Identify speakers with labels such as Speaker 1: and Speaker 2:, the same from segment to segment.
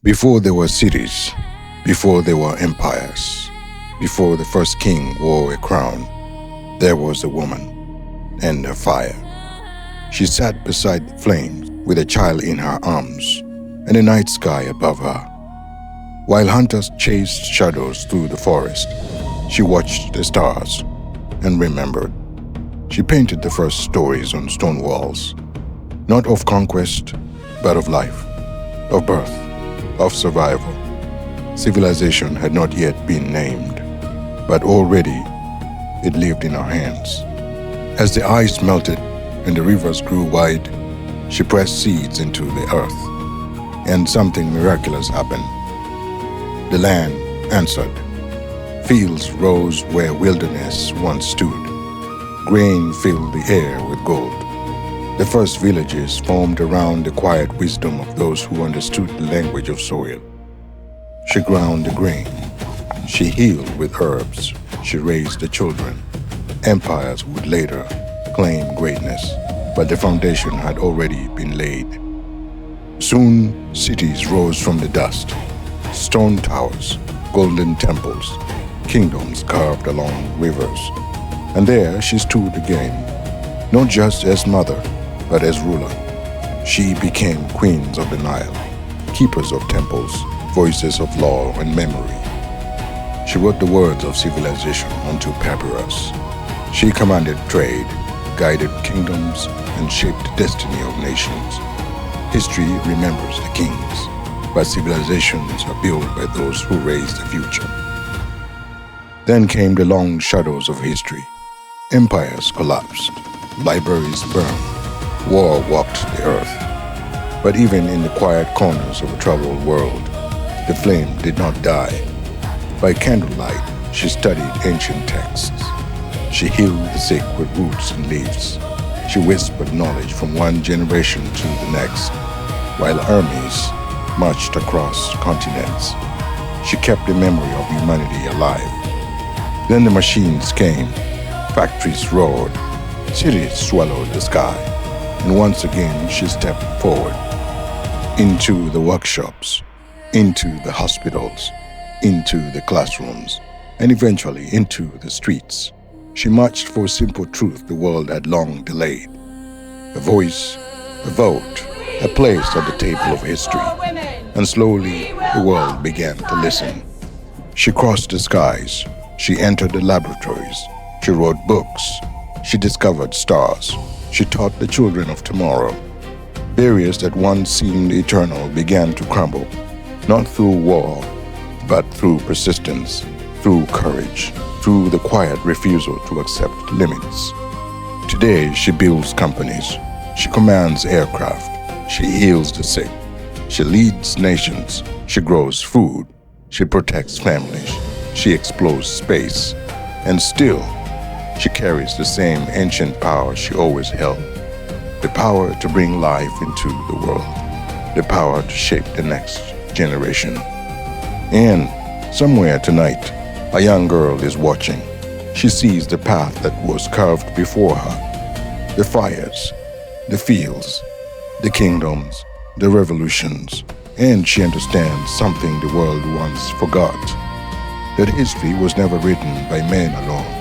Speaker 1: Before there were cities, before there were empires, before the first king wore a crown, there was a woman and a fire. She sat beside the flames with a child in her arms and a night sky above her. While hunters chased shadows through the forest, she watched the stars and remembered. She painted the first stories on stone walls, not of conquest, but of life, of birth, of survival. Civilization had not yet been named, but already it lived in her hands. As the ice melted and the rivers grew wide, she pressed seeds into the earth, and something miraculous happened. The land answered. Fields rose where wilderness once stood. Grain filled the air with gold. The first villages formed around the quiet wisdom of those who understood the language of soil. She ground the grain. She healed with herbs. She raised the children. Empires would later claim greatness, but the foundation had already been laid. Soon, cities rose from the dust. Stone towers, golden temples, kingdoms carved along rivers. And there she stood again, not just as mother, but as ruler. She became queens of the Nile, keepers of temples, voices of law and memory. She wrote the words of civilization onto papyrus. She commanded trade, guided kingdoms, and shaped the destiny of nations. History remembers the kings, but civilizations are built by those who raise the future. Then came the long shadows of history. Empires collapsed, libraries burned, war walked the earth. But even in the quiet corners of a troubled world, the flame did not die. By candlelight, she studied ancient texts. She healed the sick with roots and leaves. She whispered knowledge from one generation to the next, while armies marched across continents. She kept the memory of humanity alive. Then the machines came, factories roared, cities swallowed the sky, and once again she stepped forward into the workshops, into the hospitals, into the classrooms, and eventually into the streets. She marched for simple truth the world had long delayed. A voice, a vote, a place at the table of history, and slowly the world began to listen. She crossed the skies, she entered the laboratories, she wrote books, she discovered stars, she taught the children of tomorrow. Barriers that once seemed eternal began to crumble, not through war, but through persistence, through courage, through the quiet refusal to accept limits. Today, she builds companies, she commands aircraft, she heals the sick, she leads nations, she grows food, she protects families, she explores space, and still, she carries the same ancient power she always held. The power to bring life into the world, the power to shape the next generation. And somewhere tonight, a young girl is watching. She sees the path that was carved before her, the fires, the fields, the kingdoms, the revolutions, and she understands something the world once forgot, that history was never written by men alone.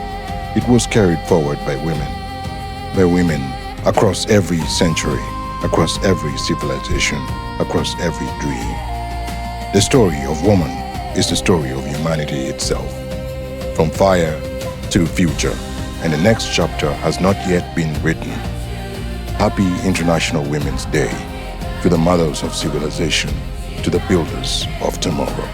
Speaker 1: It was carried forward by women across every century, across every civilization, across every dream. The story of woman is the story of humanity itself, from fire to future, and the next chapter has not yet been written. Happy International Women's Day to the mothers of civilization, to the builders of tomorrow.